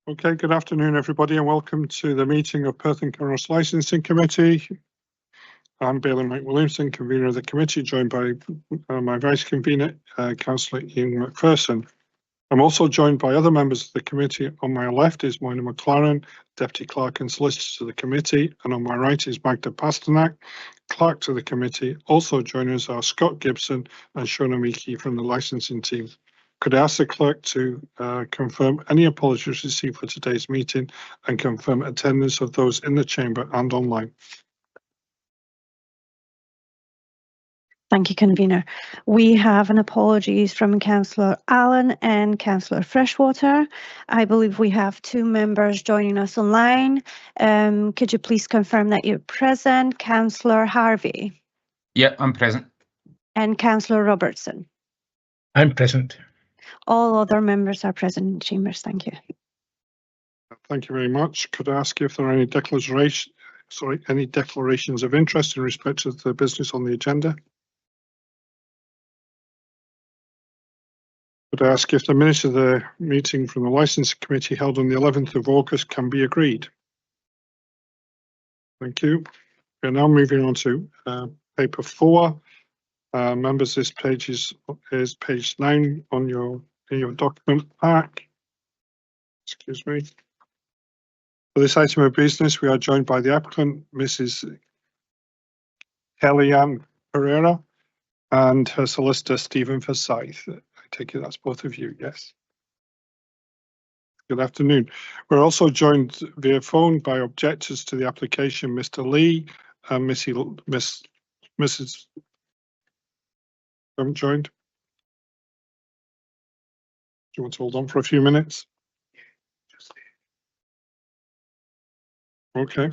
Okay, good afternoon, everybody, and welcome to the meeting of Perth and Kinross Licensing Committee. I'm Bailey Mike Williamson, convener of the committee, joined by my vice convener, Councillor Ian McPherson. I'm also joined by other members of the committee. On my left is Moina McLaren, Deputy Clerk and Solicitor to the committee, and on my right is Magda Pasternak, Clerk to the committee. Also joining us are Scott Gibson and Shona Meeke from the licensing team. Could I ask the clerk to confirm any apologies received for today's meeting and confirm attendance of those in the chamber and online? Thank you, convener. We have an apologies from Councillor Allen and Councillor Freshwater. I believe we have two members joining us online. Could you please confirm that you're present? Councillor Harvey. Yeah, I'm present. And Councillor Robertson. I'm present. All other members are present in chambers. Thank you. Thank you very much. Could I ask if there are any declarations of interest in respect of the business on the agenda? Could I ask if the minutes of the meeting from the Licensing Committee held on the 11th of August can be agreed? Thank you. We're now moving on to paper 4. Members, this page is page 9 on in your document pack. Excuse me. For this item of business, we are joined by the applicant, Mrs. Kellyanne Pereira, and her solicitor, Stephen Forsyth. I take it that's both of you, yes? Good afternoon. We're also joined via phone by objectors to the application, Mr. Lee and Mrs. Haven't joined. Do you want to hold on for a few minutes? Okay.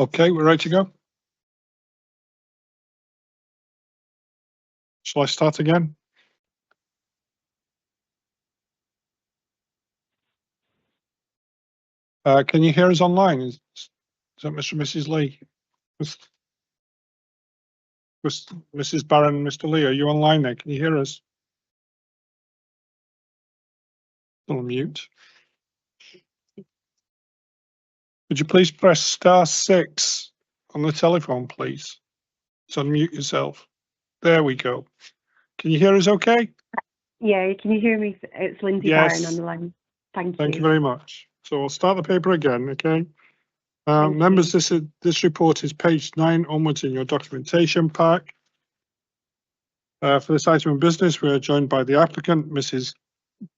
Okay, we're ready to go. Shall I start again? Can you hear us online? Is that Mr. and Mrs. Lee? Mrs. Barron, Mr. Lee, are you online there? Can you hear us? Still on mute. Would you please press *6 on the telephone, please? To unmute yourself. There we go. Can you hear us okay? Yeah, can you hear me? It's Lindsay Yes. Barron on the line. Thank Thank you you. very much. So we'll start the paper again, okay? Thank Members, this report is page 9 onwards in your documentation pack. For this item of business, we are joined by the applicant, Mrs.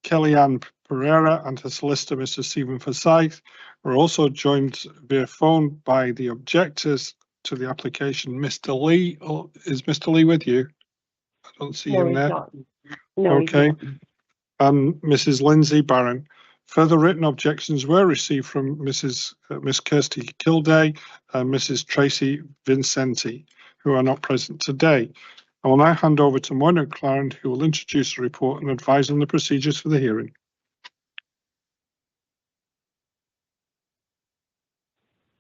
Kellyanne Pereira, and her solicitor, Mr. Stephen Forsyth. We're also joined via phone by the objectors to the application, Mr. Lee. Oh, is Mr. Lee with you? I don't see him he's there. not. No, he's Okay. not. And Mrs. Lindsay Barron. Further written objections were received from Miss Kirsty Kilday and Mrs. Tracy Vincenti, who are not present today. I will now hand over to Moira Clarend, who will introduce the report and advise on the procedures for the hearing.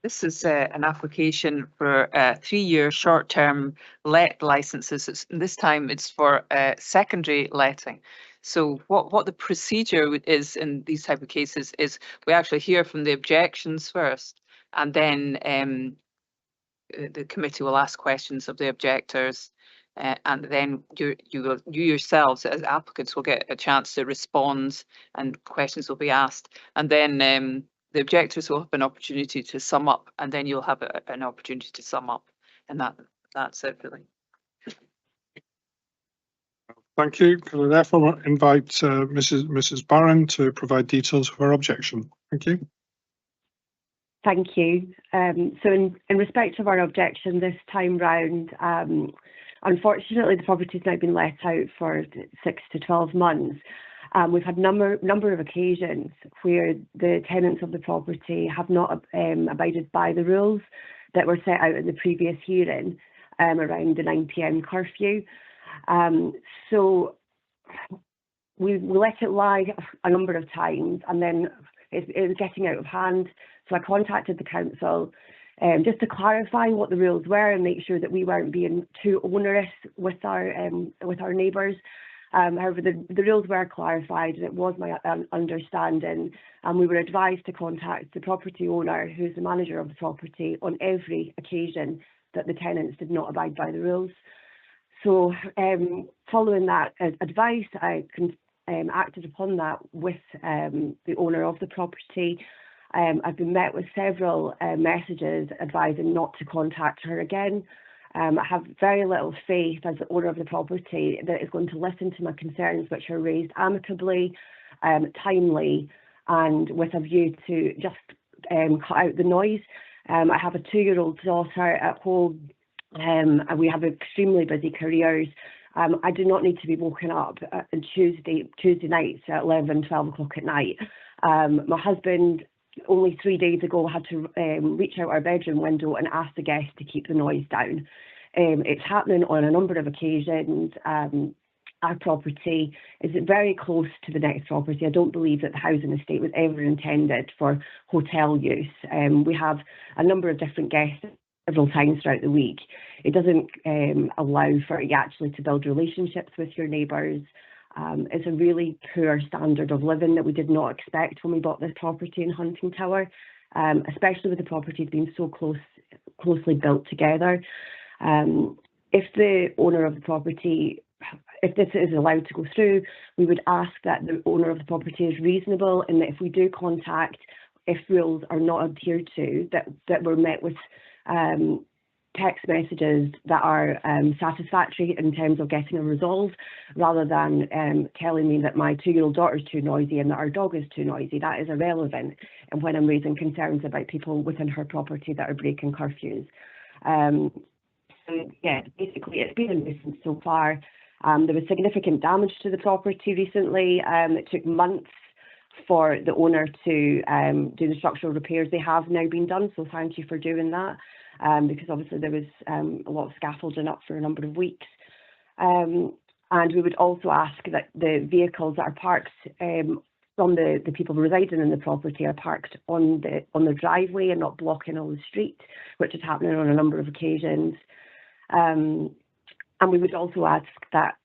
This is an application for 3-year short-term let licenses. This time it's for secondary letting. So what the procedure is in these type of cases is we actually hear from the objections first, and then the committee will ask questions of the objectors, and then you yourselves as applicants will get a chance to respond, and questions will be asked, and then the objectors will have an opportunity to sum up, and then you'll have an opportunity to sum up, and that's it really. Thank you. Can I therefore invite Mrs. Barron to provide details of her objection? Thank you. Thank you. So in respect of our objection this time round, unfortunately the property has now been let out for 6 to 12 months. We've had number of occasions where the tenants of the property have not abided by the rules that were set out in the previous hearing around the 9 PM curfew. So we let it lie a number of times, and then it was getting out of hand. So I contacted the council just to clarify what the rules were and make sure that we weren't being too onerous with our neighbours. However, the rules were clarified, and it was my understanding, and we were advised to contact the property owner, who's the manager of the property, on every occasion that the tenants did not abide by the rules. So following that advice, I acted upon that with the owner of the property. I've been met with several messages advising not to contact her again. I have very little faith as the owner of the property that is going to listen to my concerns, which are raised amicably, timely, and with a view to just cut out the noise. I have a 2-year-old daughter at home, and we have extremely busy careers. I do not need to be woken up on Tuesday nights at 11, 12 o'clock at night. My husband only 3 days ago had to reach out our bedroom window and ask the guests to keep the noise down. It's happening on a number of occasions. Our property is very close to the next property. I don't believe that the housing estate was ever intended for hotel use. We have a number of different guests several times throughout the week. It doesn't allow for you actually to build relationships with your neighbours. It's a really poor standard of living that we did not expect when we bought this property in Hunting Tower, especially with the properties being so closely built together. If the owner of the property, if this is allowed to go through, we would ask that the owner of the property is reasonable, and that if we do contact, if rules are not adhered to, that we're met with text messages that are satisfactory in terms of getting a resolve, rather than telling me that my 2-year-old daughter is too noisy and that our dog is too noisy. That is irrelevant, and when I'm raising concerns about people within her property that are breaking curfews. So yeah, basically it's been a nuisance so far. There was significant damage to the property recently. It took months for the owner to do the structural repairs. They have now been done, so thank you for doing that, because obviously there was a lot of scaffolding up for a number of weeks. And we would also ask that the vehicles that are parked from the people residing in the property are parked on the driveway and not blocking all the street, which is happening on a number of occasions. And we would also ask that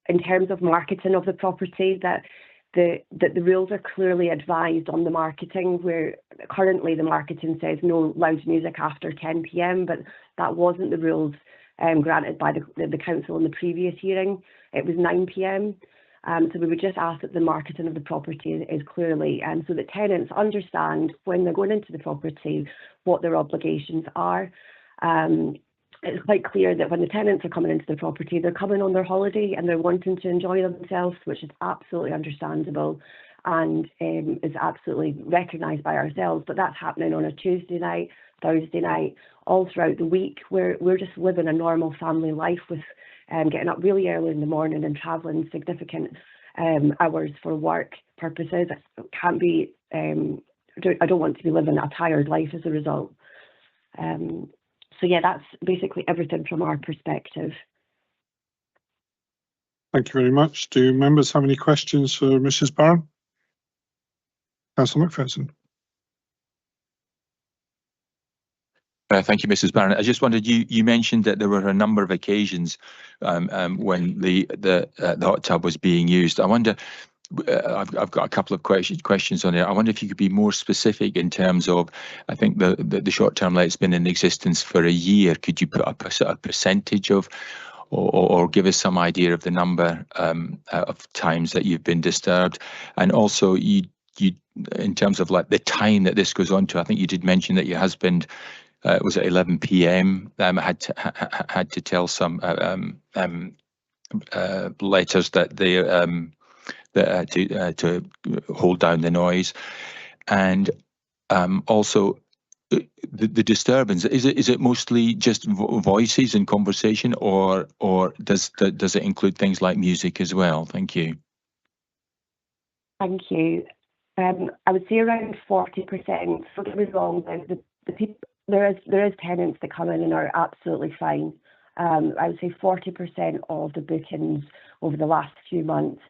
in terms of marketing of the property, that the rules are clearly advised on the marketing, where currently the marketing says no loud music after 10 p.m, but that wasn't the rules granted by the council in the previous hearing. It was 9 p.m. So we would just ask that the marketing of the property is clearly, so that tenants understand when they're going into the property what their obligations are. It's quite clear that when the tenants are coming into the property, they're coming on their holiday and they're wanting to enjoy themselves, which is absolutely understandable and is absolutely recognised by ourselves. But that's happening on a Tuesday night, Thursday night, all throughout the week, where we're just living a normal family life with getting up really early in the morning and travelling significant hours for work purposes. It can't be, I don't want to be living a tired life as a result. So yeah, that's basically everything from our perspective. Thank you very much. Do members have any questions for Mrs. Barron? Councillor Macpherson. Thank you, Mrs. Barron. I just wondered, you mentioned that there were a number of occasions when the hot tub was being used. I wonder, I've got a couple of questions on it. I wonder if you could be more specific in terms of, I think the short-term let's been in existence for a year. Could you put up a percentage of, or give us some idea of the number of times that you've been disturbed? And also, you in terms of like the time that this goes on to, I think you did mention that your husband was at 11 p.m. Had to tell some letters that they to hold down the noise, and also the disturbance. Is it mostly just voices and conversation, or does it include things like music as well? Thank you. Thank you. I would say around 40%. Don't get me wrong. The people, there is tenants that come in and are absolutely fine. I would say 40% of the bookings over the last few months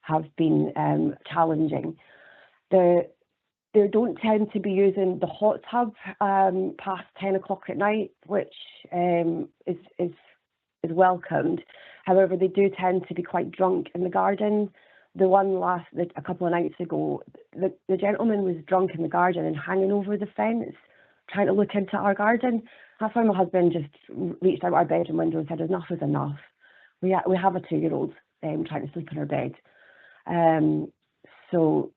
have been challenging. They don't tend to be using the hot tub past 10 o'clock at night, which is welcomed. However, they do tend to be quite drunk in the garden. The one a couple of nights ago, the gentleman was drunk in the garden and hanging over the fence, trying to look into our garden. That's why my husband just reached out our bedroom window and said, enough is enough. We have a 2-year-old trying to sleep in her bed. So,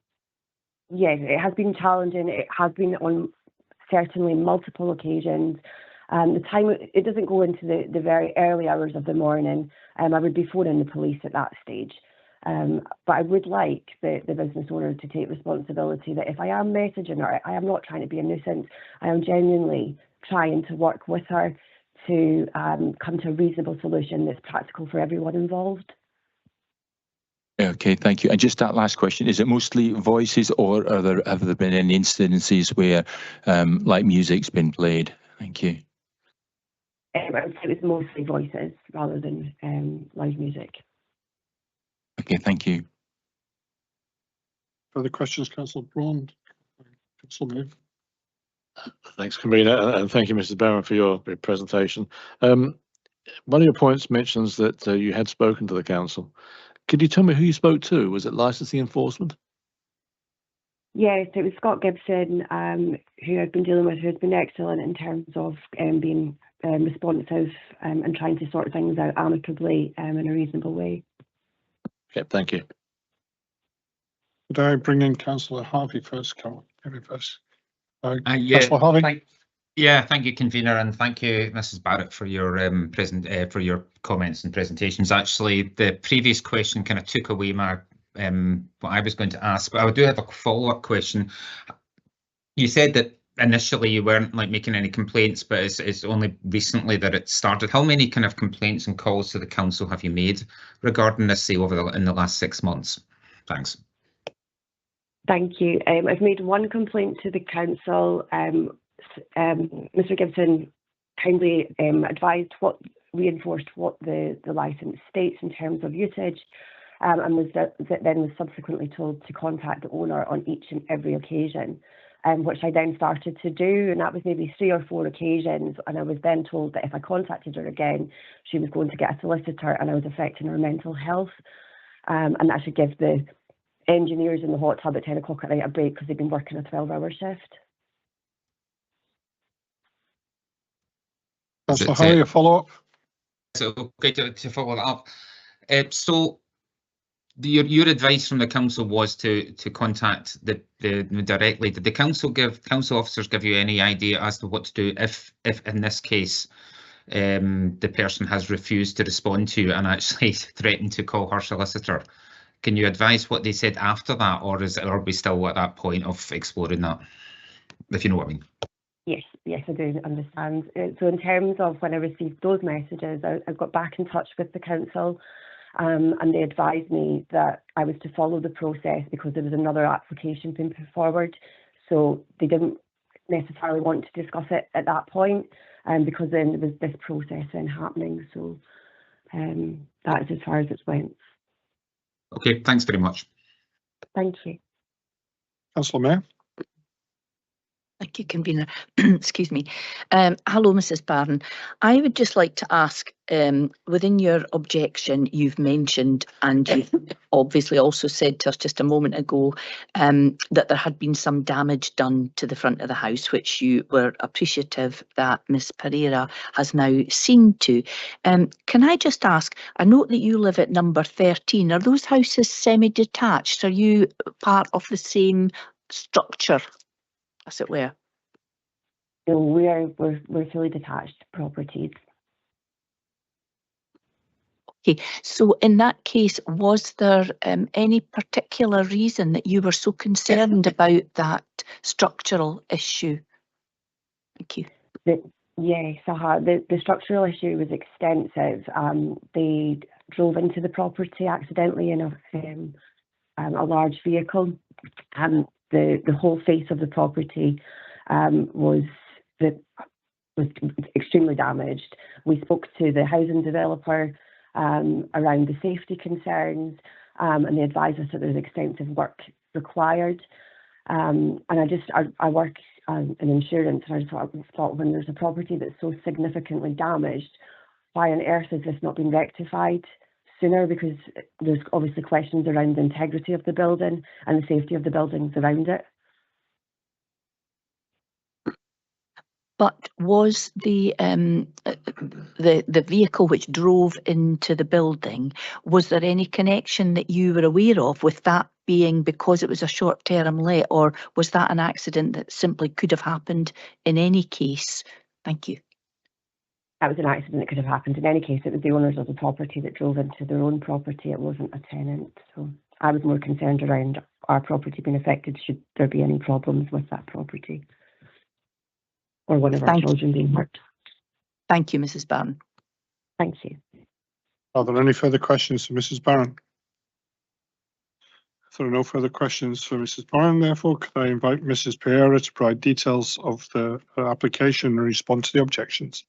yes, it has been challenging. It has been on certainly multiple occasions. The time, it doesn't go into the very early hours of the morning. I would be phoning the police at that stage. But I would like the business owner to take responsibility that if I am messaging her, I am not trying to be a nuisance. I am genuinely trying to work with her to come to a reasonable solution that's practical for everyone involved. Okay, thank you. And just that last question, is it mostly voices, or have there been any incidences where like music's been played? Thank you. I would say it was mostly voices rather than live music. Okay, thank you. Further questions, Councillor Braun? Councillor May. Thanks, Convener, and thank you, Mrs. Barron, for your presentation. One of your points mentions that you had spoken to the council. Could you tell me who you spoke to? Was it licensing enforcement? Yes, it was Scott Gibson, who I've been dealing with, who has been excellent in terms of being responsive and trying to sort things out amicably in a reasonable way. Okay, thank you. Could I bring in Councillor Harvey first? Yeah, Councillor Harvey. thank you, Convener, and thank you, Mrs. Barrett, for your for your comments and presentations. Actually, the previous question kind of took away my what I was going to ask, but I do have a follow-up question. You said that initially you weren't like making any complaints, but it's only recently that it started. How many kind of complaints and calls to the council have you made regarding this, say, in the last 6 months? Thanks. Thank you. I've made one complaint to the council. Mr Gibson kindly reinforced what the licence states in terms of usage, and then was subsequently told to contact the owner on each and every occasion, which I then started to do, and that was maybe 3 or 4 occasions, and I was then told that if I contacted her again, she was going to get a solicitor and I was affecting her mental health, and that should give the engineers in the hot tub at 10 o'clock at night a break because they've been working a 12-hour shift. Councillor Hurley, a follow-up? So, okay, to follow that up. So your advice from the council was to contact the directly. Did the council officers give you any idea as to what to do if in this case the person has refused to respond to you and actually threatened to call her solicitor? Can you advise what they said after that, or are we still at that point of exploring that, if you know what I mean? Yes, I do understand. So in terms of when I received those messages, I got back in touch with the council, and they advised me that I was to follow the process because there was another application being put forward. So they didn't necessarily want to discuss it at that point, because then there was this process then happening. So that is as far as it went. Okay, thanks very much. Thank you. Councillor Mayor? Thank you, Convener. Excuse me. Hello, Mrs. Barron. I would just like to ask, within your objection, you've mentioned, and you've obviously also said to us just a moment ago, that there had been some damage done to the front of the house, which you were appreciative that Ms. Pereira has now seen to. Can I just ask, I note that you live at number 13. Are those houses semi-detached? Are you part of the same structure, as it were? So we're fully detached properties. Okay, so in that case, was there any particular reason that you were so concerned about that structural issue? Thank you. Yes, the structural issue was extensive. They drove into the property accidentally in a large vehicle, and the whole face of the property was extremely damaged. We spoke to the housing developer around the safety concerns, and they advised us that there's extensive work required. And I work in insurance, and I just thought when there's a property that's so significantly damaged, why on earth has this not been rectified sooner? Because there's obviously questions around the integrity of the building and the safety of the buildings around it. But was the vehicle which drove into the building, was there any connection that you were aware of with that being because it was a short-term let, or was that an accident that simply could have happened in any case? Thank you. That was an accident that could have happened in any case. It was the owners of the property that drove into their own property. It wasn't a tenant. So I was more concerned around our property being affected should there be any problems with that property, or one of our children being hurt. Thank you, Mrs. Barron. Thank you. Are there any further questions for Mrs. Barron? If there are no further questions for Mrs. Barron, therefore, could I invite Mrs. Pereira to provide details of the application and respond to the objections?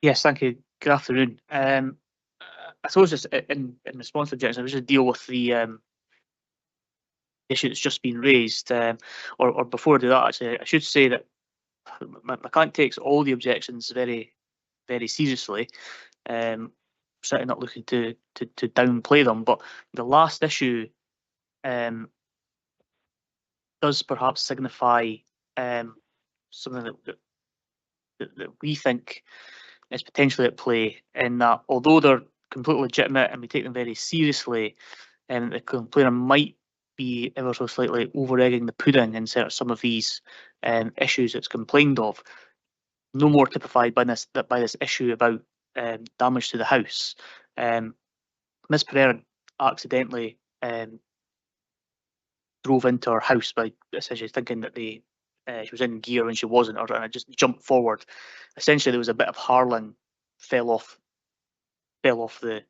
Yes, thank you. Good afternoon. I suppose just in response to objections, I was just deal with the issue that's just been raised, or before I do that, actually, I should say that my client takes all the objections very, very seriously. Certainly not looking to downplay them, but the last issue does perhaps signify something that we think is potentially at play, in that although they're completely legitimate and we take them very seriously, the complainer might be ever so slightly over-egging the pudding in some of these issues it's complained of. No more typified by this issue about damage to the house. Ms. Pereira accidentally drove into her house by essentially thinking that she was in gear when she wasn't, and I just jumped forward. Essentially, there was a bit of Harlan fell off the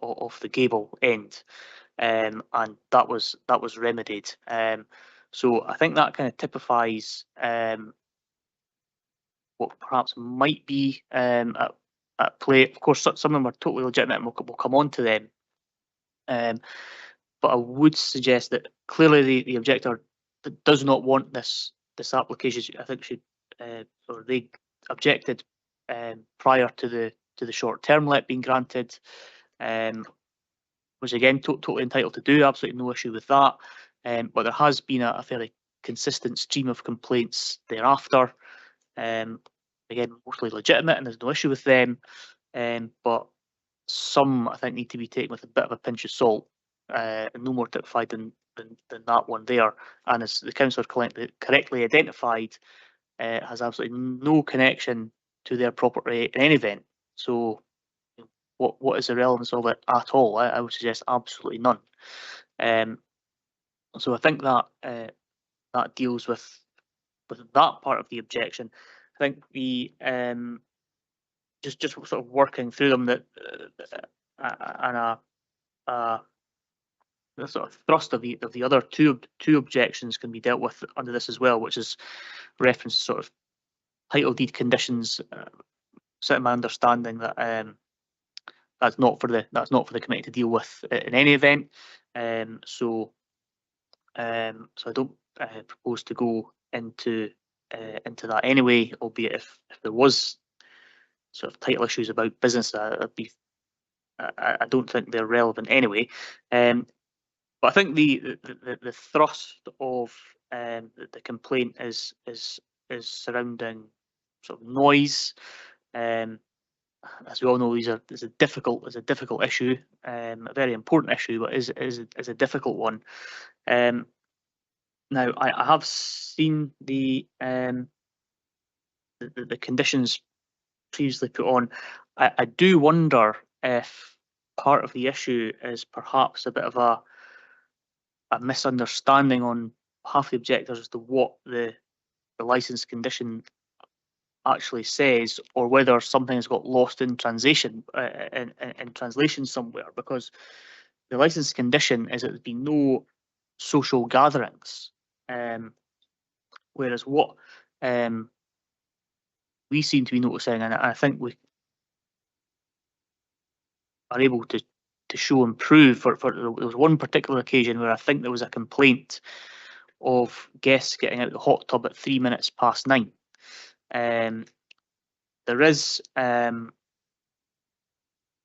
of the gable end, and that was remedied. So I think that kind of typifies what perhaps might be at play. Of course, some of them are totally legitimate, and we'll come on to them. But I would suggest that clearly the objector does not want this application. I think should or they objected prior to the short term let being granted, which again totally entitled to do. Absolutely no issue with that. But there has been a fairly consistent stream of complaints thereafter. Again, mostly legitimate, and there's no issue with them. But some I think need to be taken with a bit of a pinch of salt. No more typified than that one there. And as the councillor correctly identified, has absolutely no connection to their property in any event. So what is the relevance of it at all? I would suggest absolutely none. So I think that that deals with that part of the objection. I think the just sort of working through them, that and the sort of thrust of the other two objections can be dealt with under this as well, which is reference to sort of title deed conditions. Certainly my understanding that that's not for the committee to deal with in any event. So I don't propose to go into that anyway, albeit if there was sort of title issues about business, I don't think they're relevant anyway. But I think the thrust of the complaint is surrounding sort of noise. As we all know, is a difficult issue, a very important issue, but is a difficult one. Now I have seen the conditions previously put on. I do wonder if part of the issue is perhaps a bit of a misunderstanding on behalf of the objectors as to what the licence condition actually says, or whether something has got lost in translation in translation somewhere, because the licence condition is that there's been no social gatherings, whereas what we seem to be noticing, and I think we are able to show and prove for there was one particular occasion where I think there was a complaint of guests getting out of the hot tub at 3 minutes past 9. There is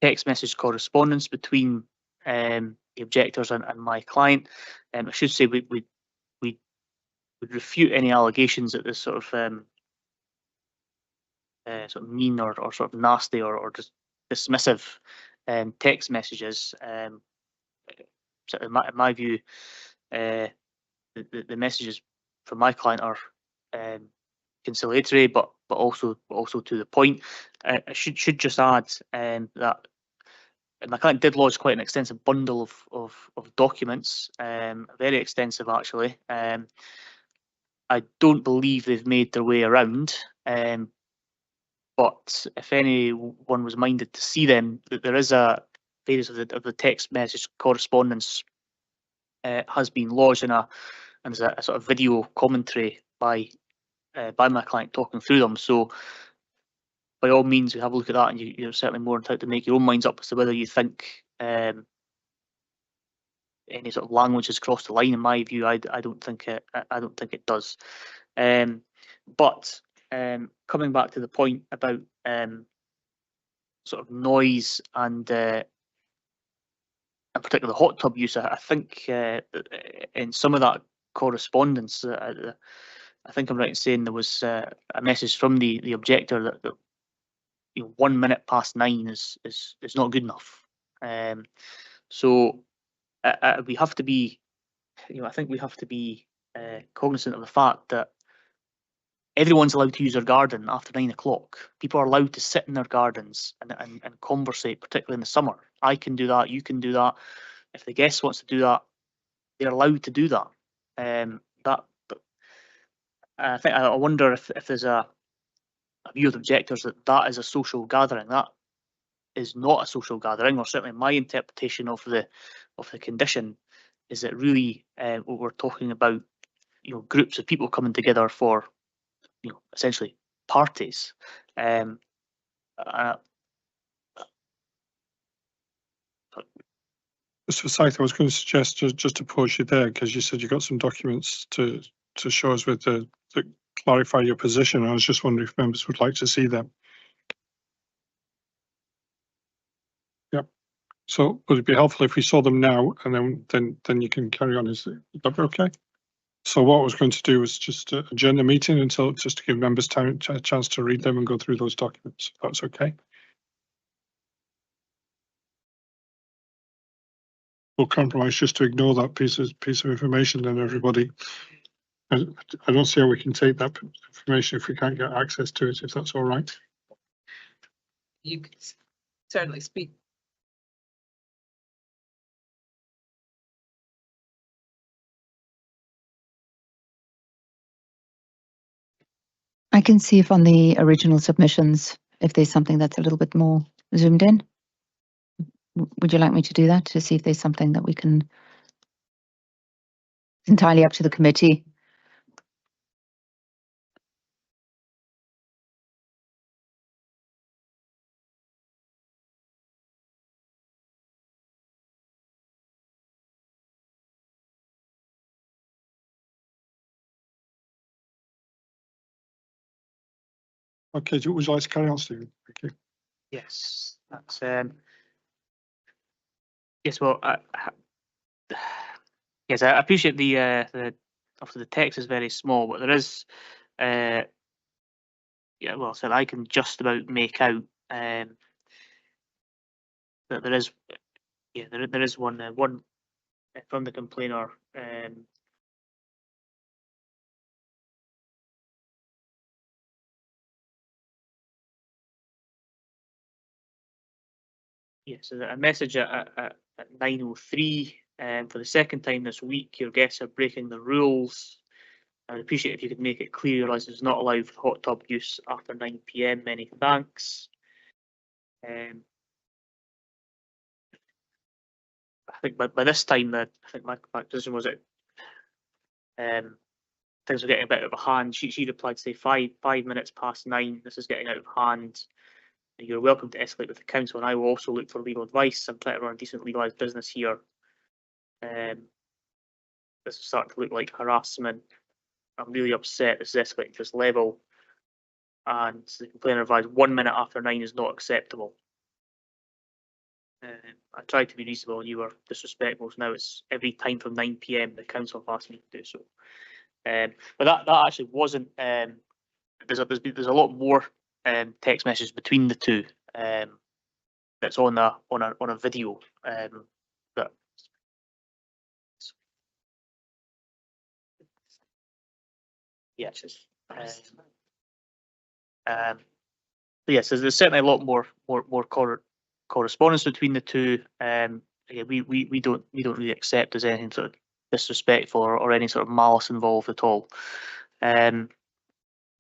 text message correspondence between the objectors and my client. I should say we would refute any allegations that this sort of mean or sort of nasty or just dismissive text messages. So in my view, the messages from my client are conciliatory, but also to the point. I should just add that my client did lodge quite an extensive bundle of documents, very extensive actually. I don't believe they've made their way around, but if anyone was minded to see them, there is various of the text message correspondence has been lodged and there's a sort of video commentary by my client talking through them. So by all means, we have a look at that, and you're certainly more entitled to make your own minds up as to whether you think any sort of language has crossed the line. In my view, I don't think it does. But coming back to the point about sort of noise and in particular the hot tub use, I think in some of that correspondence, I think I'm right in saying there was a message from the objector that 1 minute past 9 is not good enough. So we have to be, I think we have to be cognizant of the fact that everyone's allowed to use their garden after 9 o'clock. People are allowed to sit in their gardens and conversate, particularly in the summer. I can do that. You can do that. If the guest wants to do that, they're allowed to do that. I think I wonder if there's a view of the objectors that is a social gathering. That is not a social gathering, or certainly my interpretation of the condition is that really what we're talking about, groups of people coming together for, essentially parties. Mr. Forsyth, I was going to suggest just to pause you there, because you said you got some documents to show us with that clarify your position. I was just wondering if members would like to see them. Yep. So would it be helpful if we saw them now, and then you can carry on? Is that okay? So what I was going to do was just adjourn the meeting until, just to give members time, a chance to read them and go through those documents. If that's okay. We'll compromise just to ignore that piece of information, then everybody. I don't see how we can take that information if we can't get access to it, if that's all right. You could certainly speak. I can see if on the original submissions, if there's something that's a little bit more zoomed in. Would you like me to do that, to see if there's something that we can? It's entirely up to the committee. Okay, would you like to carry on, Stephen? Thank you. Yes, that's yes. Well, yes, I appreciate the obviously the text is very small, but there is yeah. Well, so I can just about make out that there is there is one from the complainer. Yes, so a message at 9:03 for the second time this week. Your guests are breaking the rules. I'd appreciate if you could make it clear your license is not allowed for hot tub use after 9 PM. Many thanks. I think by this time I think my position was that things were getting a bit out of hand. She replied to say 5 minutes past 9. This is getting out of hand. You're welcome to escalate with the council, and I will also look for legal advice. I'm trying to run a decent legalised business here. This is starting to look like harassment. I'm really upset. This is escalating to this level. And the complainer advised 1 minute after 9 is not acceptable. I tried to be reasonable and you were disrespectful. So now it's every time from 9 PM the council have asked me to do so. But that actually wasn't. There's a lot more text messages between the two. That's on a video. That yes. Yes, there's certainly a lot more correspondence between the two. Yeah, we don't really accept there's anything sort of disrespectful or any sort of malice involved at all.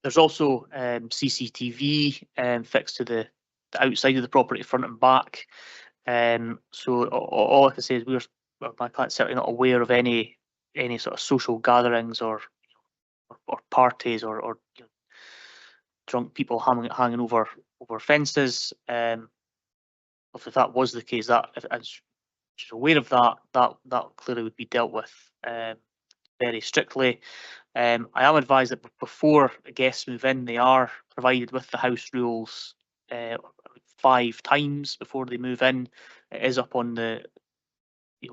There's also CCTV fixed to the outside of the property, front and back. So all I can say is my client's certainly not aware of any sort of social gatherings or parties or drunk people hanging over fences. If that was the case, that if she's aware of that clearly would be dealt with very strictly. I am advised that before the guests move in, they are provided with the house rules 5 times before they move in. It is up on the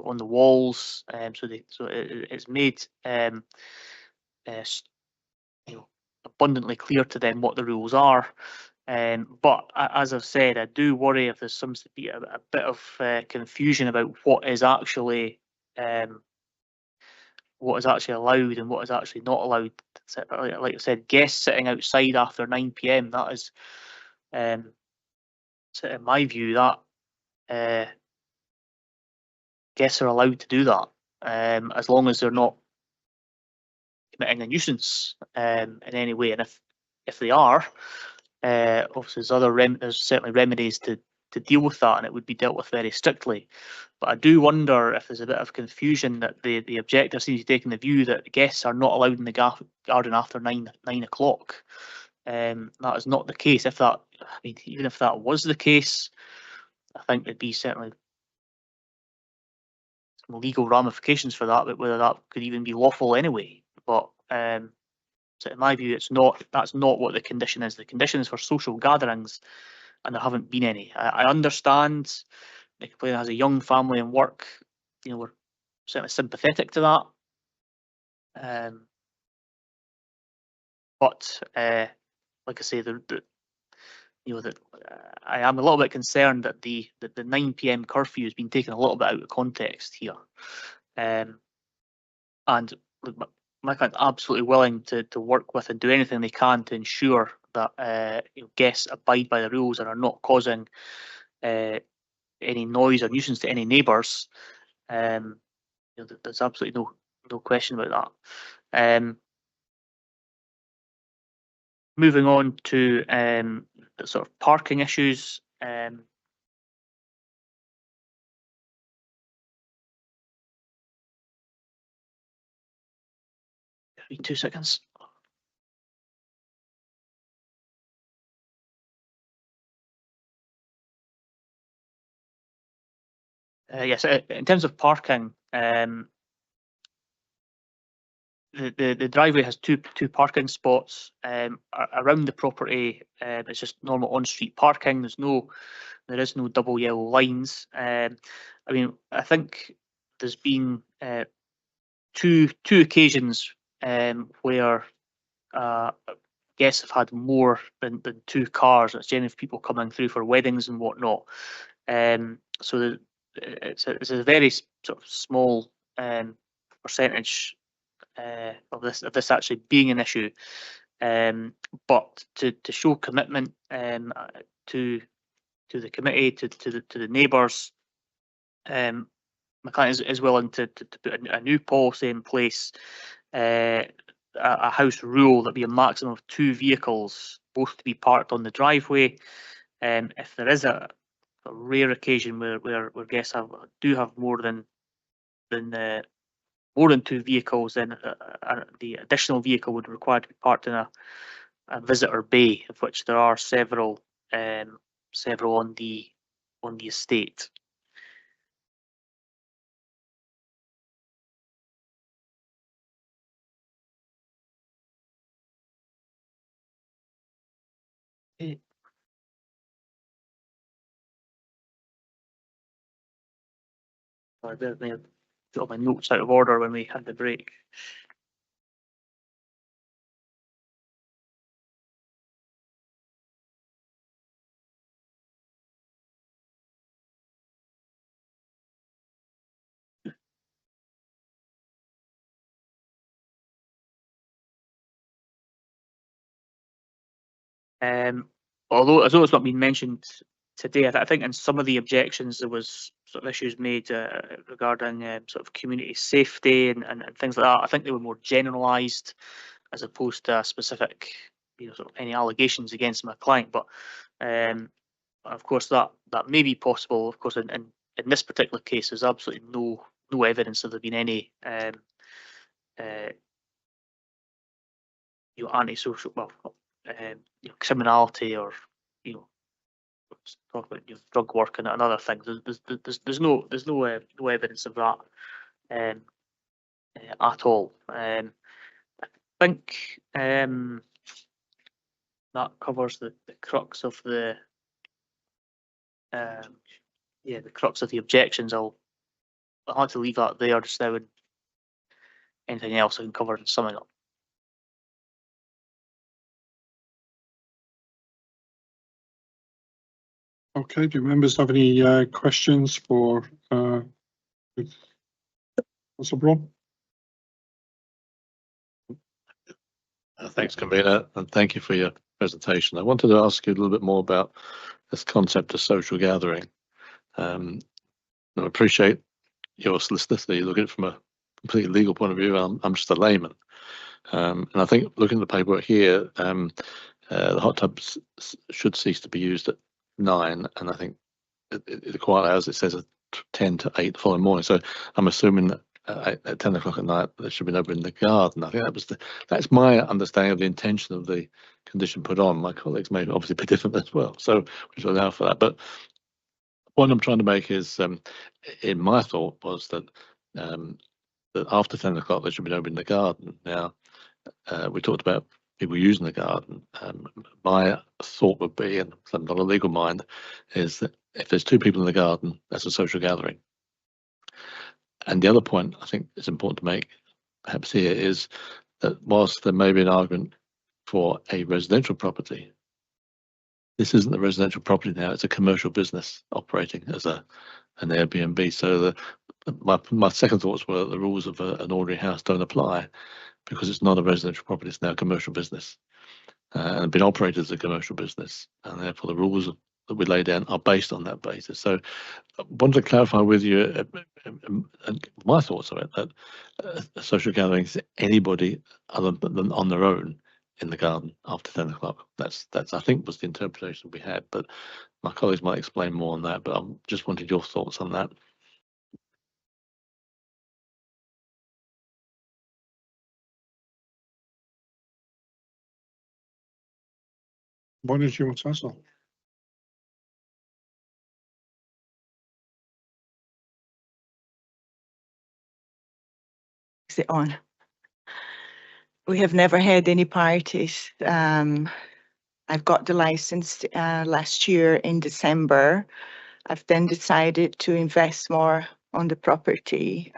walls, so it's made abundantly clear to them what the rules are. But as I've said, I do worry if there seems to be a bit of confusion about what is actually allowed and what is actually not allowed. Like I said, guests sitting outside after 9 PM, that is, in my view, that guests are allowed to do that, as long as they're not committing a nuisance in any way. And if they are, obviously there's certainly remedies to deal with that, and it would be dealt with very strictly. But I do wonder if there's a bit of confusion that the objector seems to be taking the view that guests are not allowed in the garden after 9 o'clock. That is not the case. If that, I mean, even if that was the case, I think there'd be certainly some legal ramifications for that, but whether that could even be lawful anyway. But so in my view, it's not. That's not what the condition is. The condition is for social gatherings, and there haven't been any. I understand the complainant has a young family and work. You know, we're certainly sympathetic to that. But like I say, I am a little bit concerned that the 9 PM curfew has been taken a little bit out of context here. And look, my client's absolutely willing to work with and do anything they can to ensure that guests abide by the rules and are not causing any noise or nuisance to any neighbours. There's absolutely no question about that. Moving on to the sort of parking issues. Give me 2 seconds. Yes, in terms of parking, the driveway has two parking spots around the property. It's just normal on-street parking. There is no double yellow lines. I mean, I think there's been two occasions where guests have had more than 2 cars. It's generally people coming through for weddings and whatnot. So it's a very sort of small percentage of this actually being an issue. But to show commitment to the committee, to the neighbours, my client is willing to put a new policy in place, a house rule that be a maximum of 2 vehicles, both to be parked on the driveway. If there is a rare occasion where guests do have more than 2 vehicles, then the additional vehicle would require to be parked in a visitor bay, of which there are several on the estate. Sorry, I got my notes out of order when we had the break. Although it's not been mentioned today, I think in some of the objections there was sort of issues made regarding sort of community safety and things like that. I think they were more generalised as opposed to a specific, sort of any allegations against my client. But of course that may be possible. Of course, in this particular case, there's absolutely no evidence of there being any antisocial, criminality or talk about drug work and other things. There's no evidence of that at all. I think that covers the crux of the crux of the objections. I'll have to leave that there just now, and anything else I can cover in summing up. Okay, do members have any questions for Councillor Braun? Thanks, convener, and thank you for your presentation. I wanted to ask you a little bit more about this concept of social gathering. I appreciate your solicitor. You look at it from a completely legal point of view. I'm just a layman, and I think looking at the paperwork here, the hot tubs should cease to be used at 9, and I think the quiet hours, it says 10 to 8 the following morning. So I'm assuming that at 10 o'clock at night, there should be nobody in the garden. I think that's my understanding of the intention of the condition put on. My colleagues may obviously be different as well, so we should allow for that. But what I'm trying to make is, in my thought was that that after 10 o'clock there should be nobody in the garden. Now, we talked about people using the garden. My thought would be, and I'm not a legal mind, is that if there's 2 people in the garden, that's a social gathering. And the other point I think is important to make, perhaps here, is that whilst there may be an argument for a residential property, this isn't a residential property now, it's a commercial business operating as an Airbnb. So my second thoughts were the rules of an ordinary house don't apply, because it's not a residential property, it's now a commercial business, and been operated as a commercial business, and therefore the rules that we lay down are based on that basis. So I wanted to clarify with you my thoughts of it, that a social gathering is anybody other than on their own in the garden after 10 o'clock. That's I think was the interpretation we had, but my colleagues might explain more on that, but I just wanted your thoughts on that. What did you want to ask? Is it on? We have never had any parties. I've got the license last year in December. I've then decided to invest more on the property,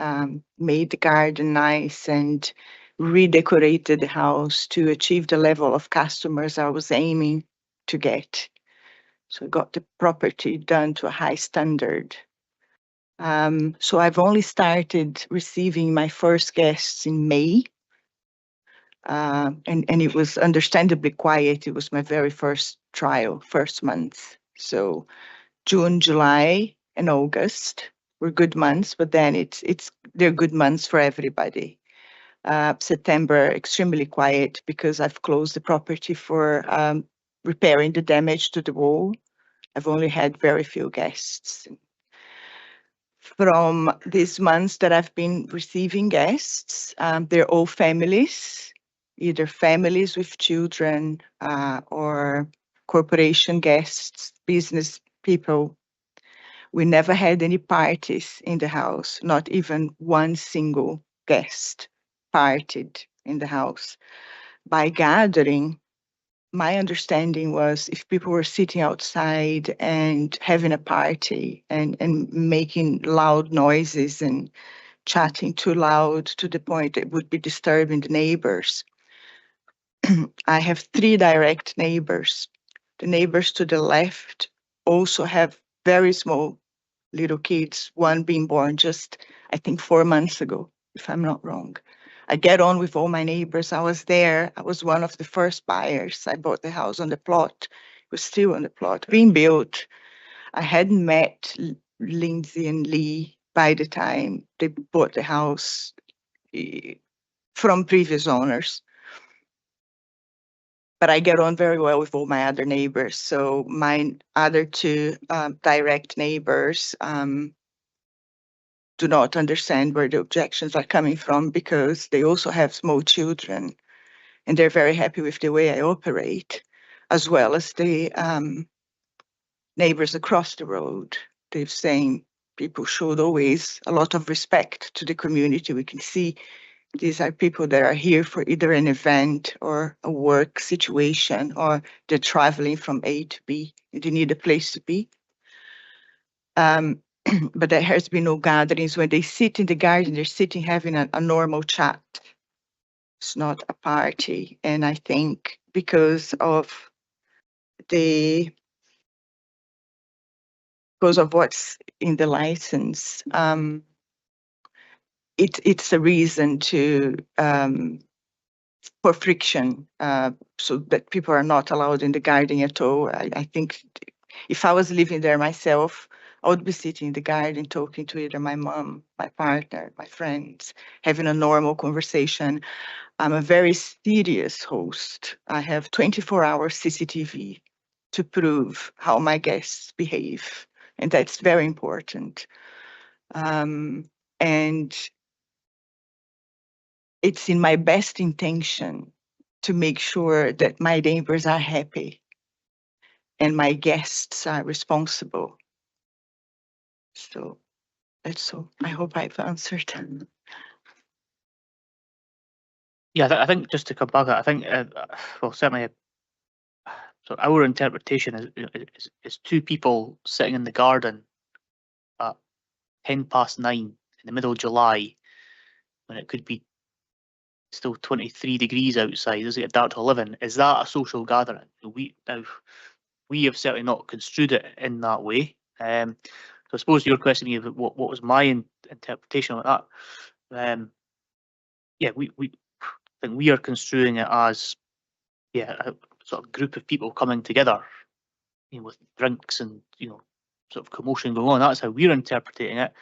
made the garden nice and redecorated the house to achieve the level of customers I was aiming to get. So I got the property done to a high standard. So I've only started receiving my first guests in May. And it was understandably quiet. It was my very first trial, first month. So June, July, and August were good months, but then they're good months for everybody. September, extremely quiet because I've closed the property for repairing the damage to the wall. I've only had very few guests. From these months that I've been receiving guests, they're all families, either families with children or corporation guests, business people. We never had any parties in the house, not even one single guest partied in the house. By gathering, my understanding was if people were sitting outside and having a party and making loud noises and chatting too loud to the point it would be disturbing the neighbors. I have 3 direct neighbors. The neighbors to the left also have very small little kids, one being born just, I think, 4 months ago, if I'm not wrong. I get on with all my neighbors. I was there. I was one of the first buyers. I bought the house on the plot. It was still on the plot, being built. I hadn't met Lindsay and Lee by the time they bought the house from previous owners. But I get on very well with all my other neighbors. So my other 2 direct neighbors do not understand where the objections are coming from because they also have small children and they're very happy with the way I operate, as well as the neighbors across the road. They've saying people showed always a lot of respect to the community. We can see these are people that are here for either an event or a work situation, or they're traveling from A to B and they need a place to be. But there has been no gatherings. When they sit in the garden, they're sitting having a normal chat. It's not a party. And I think because of what's in the license, it's a reason for friction, so that people are not allowed in the garden at all. I think if I was living there myself, I would be sitting in the garden talking to either my mom, my partner, my friends, having a normal conversation. I'm a very serious host. I have 24-hour CCTV to prove how my guests behave and that's very important. And it's in my best intention to make sure that my neighbors are happy and my guests are responsible. So that's all. I hope I've answered. Yeah, I think just to come back, I think, well, certainly, so our interpretation is two people sitting in the garden at 9:10 in the middle of July, when it could be still 23 degrees outside. Does it get dark to 11? Is that a social gathering? We have certainly not construed it in that way. So I suppose your question is what was my interpretation of that? Yeah, we think we are construing it as a sort of group of people coming together, with drinks and sort of commotion going on. That's how we're interpreting it.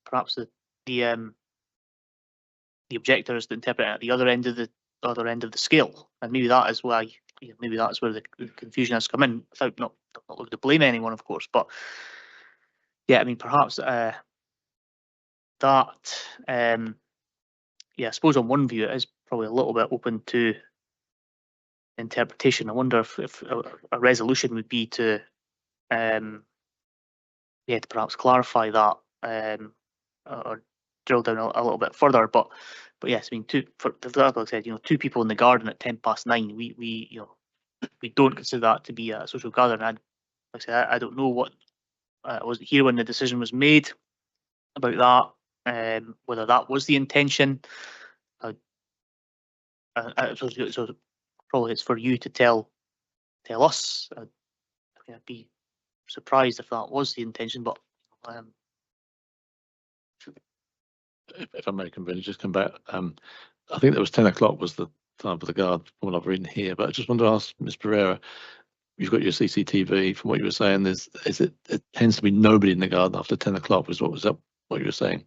Perhaps the objectors interpret it at the other end of the scale, and maybe that is why maybe that's where the confusion has come in. Without not looking to blame anyone, of course, but yeah, I mean perhaps that I suppose on one view it is probably a little bit open to interpretation. I wonder if a resolution would be to perhaps clarify that or drill down a little bit further. But yes, I mean, like I said, two people in the garden at 9:10, we don't consider that to be a social gathering. Like I said, I don't know what I wasn't here when the decision was made about that, whether that was the intention. So probably it's for you to tell us. I'd be surprised if that was the intention, but if I may convene, just come back. I think that was 10 o'clock was the time for the guard from what I've written here, but I just wanted to ask Ms. Pereira, you've got your CCTV. From what you were saying, it tends to be nobody in the garden after 10 o'clock. Was that what you were saying?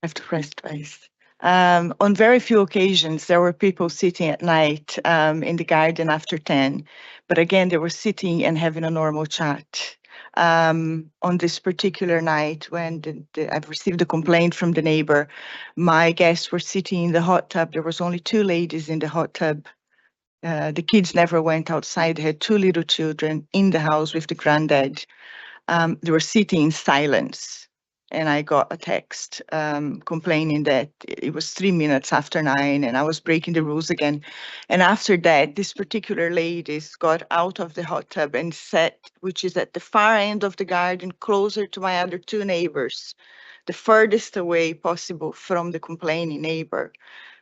I have to press twice. On very few occasions, there were people sitting at night in the garden after 10, but again, they were sitting and having a normal chat. On this particular night, when I've received a complaint from the neighbor, my guests were sitting in the hot tub. There was only two ladies in the hot tub. The kids never went outside. They had two little children in the house with the granddad. They were sitting in silence. And I got a text complaining that it was 3 minutes after 9 and I was breaking the rules again. And after that, this particular lady got out of the hot tub and sat, which is at the far end of the garden, closer to my other two neighbors, the furthest away possible from the complaining neighbor.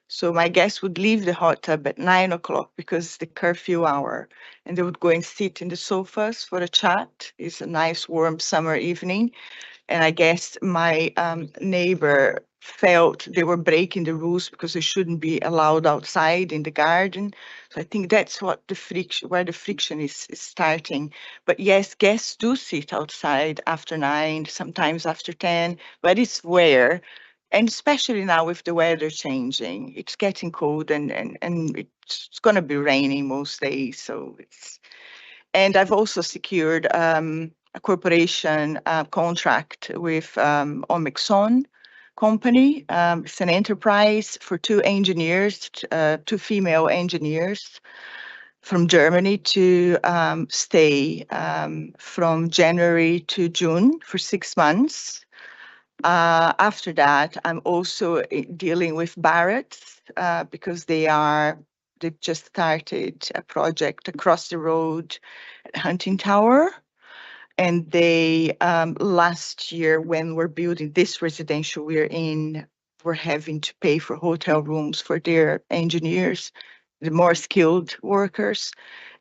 So my guests would leave the hot tub at 9 o'clock because it's the curfew hour, and they would go and sit in the sofas for a chat. It's a nice warm summer evening. And I guess my neighbor felt they were breaking the rules because they shouldn't be allowed outside in the garden. So I think that's what where the friction is starting. But yes, guests do sit outside after 9, sometimes after 10, but it's rare. And especially now with the weather changing, it's getting cold and it's going to be raining most days. So and I've also secured a corporation contract with Omexon company. It's an enterprise for two engineers, two female engineers from Germany to stay from January to June for 6 months. After that, I'm also dealing with Barrett because they've just started a project across the road at Hunting Tower. And they, last year, when we're building this residential we're in, we're having to pay for hotel rooms for their engineers, the more skilled workers.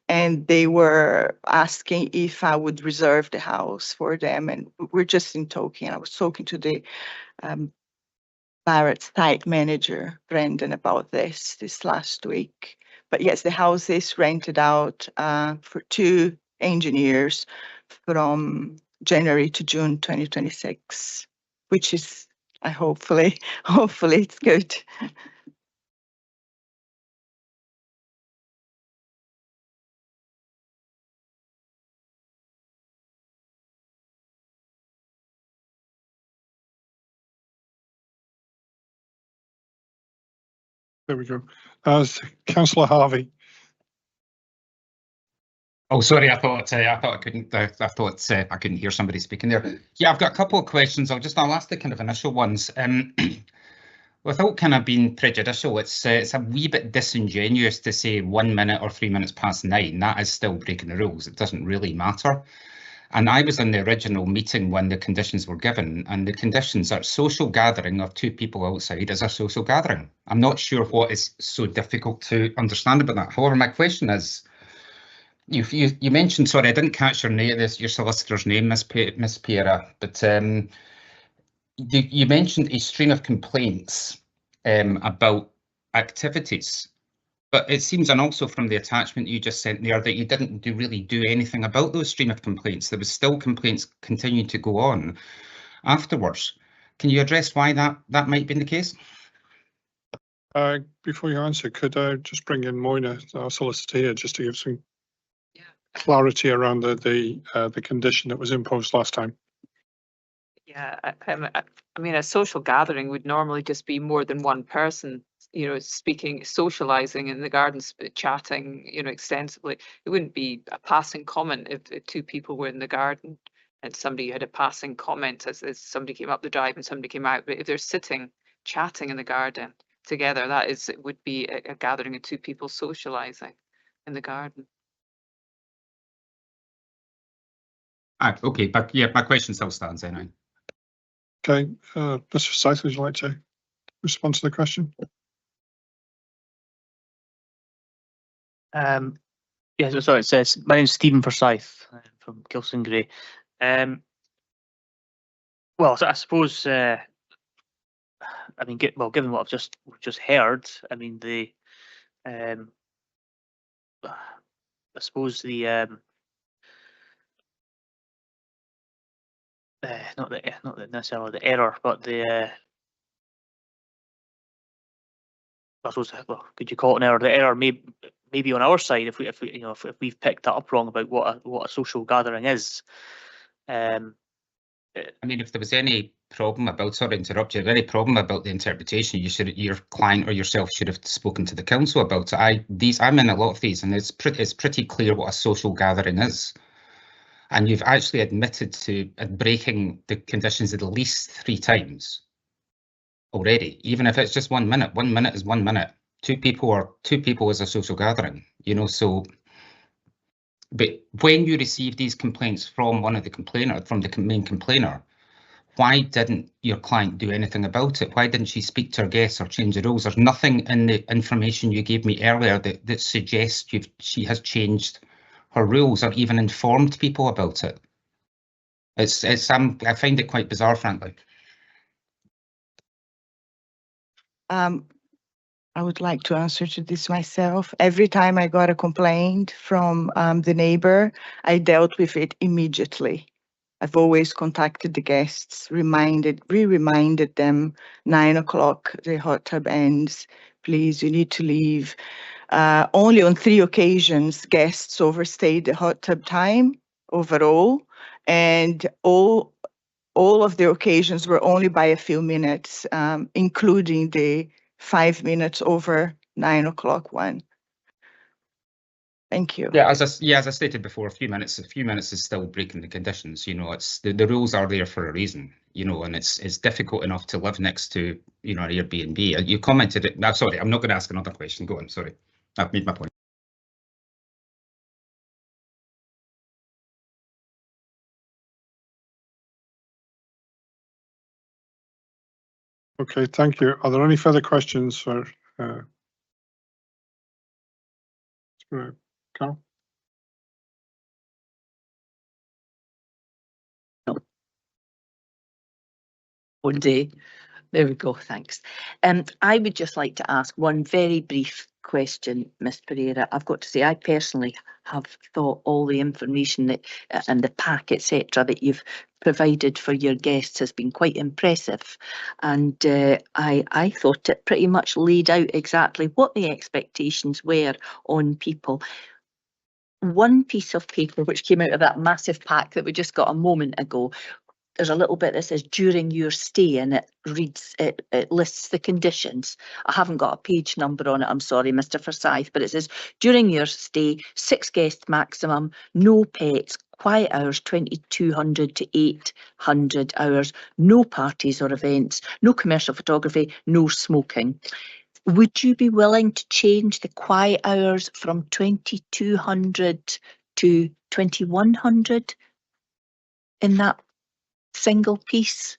And they were asking if I would reserve the house for them. And we're just in talking. I was talking to the Barrett site manager, Brendan, about this last week. But yes, the house is rented out for two engineers from January to June 2026, which is hopefully it's good. There we go. Councillor Harvey. Oh, sorry, I thought I couldn't. I thought I couldn't hear somebody speaking there. Yeah, I've got a couple of questions. I'll ask the kind of initial ones. Without kind of being prejudicial, it's a wee bit disingenuous to say 1 minute or 3 minutes past 9. That is still breaking the rules. It doesn't really matter. And I was in the original meeting when the conditions were given, and the conditions are social gathering of 2 people outside is a social gathering. I'm not sure what is so difficult to understand about that. However, my question is, you mentioned, sorry, I didn't catch your name, your solicitor's name, Miss Piera, but you mentioned a stream of complaints about activities. But it seems, and also from the attachment you just sent there, that you didn't really do anything about those stream of complaints. There was still complaints continuing to go on afterwards. Can you address why that might be the case? Before you answer, could I just bring in Moina, our solicitor here, just to give some clarity around the condition that was imposed last time? Yeah, I mean, a social gathering would normally just be more than one person, you know, speaking, socializing in the gardens, chatting, you know, extensively. It wouldn't be a passing comment if 2 people were in the garden and somebody had a passing comment as somebody came up the drive and somebody came out. But if they're sitting, chatting in the garden together, it would be a gathering of 2 people socializing in the garden. Okay, but yeah, my question still stands anyway. Okay, Mr. Forsyth, would you like to respond to the question? Yeah, so it says, my name's Stephen Forsyth from Gilson Gray. Well, so I suppose, I mean, given what we've just heard, I mean, I suppose not necessarily the error, but I suppose, well, could you call it an error? The error maybe on our side if we've picked that up wrong about what a social gathering is. I mean, if there was any problem about, sorry to interrupt you, any problem about the interpretation, your client or yourself should have spoken to the council about it. I'm in a lot of these, and it's pretty clear what a social gathering is. And you've actually admitted to breaking the conditions at least 3 times already, even if it's just 1 minute. 1 minute is 1 minute. 2 people is a social gathering, you know, so. But when you receive these complaints from one of the complainant, from the main complainer, why didn't your client do anything about it? Why didn't she speak to her guests or change the rules? There's nothing in the information you gave me earlier that suggests she has changed her rules or even informed people about it. I find it quite bizarre, frankly. I would like to answer to this myself. Every time I got a complaint from the neighbor, I dealt with it immediately. I've always contacted the guests, reminded them 9 o'clock, the hot tub ends. Please, you need to leave. Only on 3 occasions, guests overstayed the hot tub time overall, and all of the occasions were only by a few minutes, including the 5 minutes over 9 o'clock one. Thank you. Yeah, as I stated before, a few minutes is still breaking the conditions. You know, it's the rules are there for a reason. You know, and it's difficult enough to live next to, you know, an Airbnb. You commented it. I'm sorry, I'm not going to ask another question. Go on. Sorry, I've made my point. Okay, thank you. Are there any further questions for Carol? One day. There we go, thanks. I would just like to ask one very brief question, Ms. Pereira. I've got to say, I personally have thought all the information that and the pack, etc., that you've provided for your guests has been quite impressive. And I thought it pretty much laid out exactly what the expectations were on people. One piece of paper which came out of that massive pack that we just got a moment ago there's a little bit that says during your stay, and it reads, it lists the conditions. I haven't got a page number on it, I'm sorry, Mr. Forsyth, but it says during your stay, 6 guests maximum, no pets, quiet hours 2200 to 800 hours, no parties or events, no commercial photography, no smoking. Would you be willing to change the quiet hours from 2200 to 2100 in that single piece?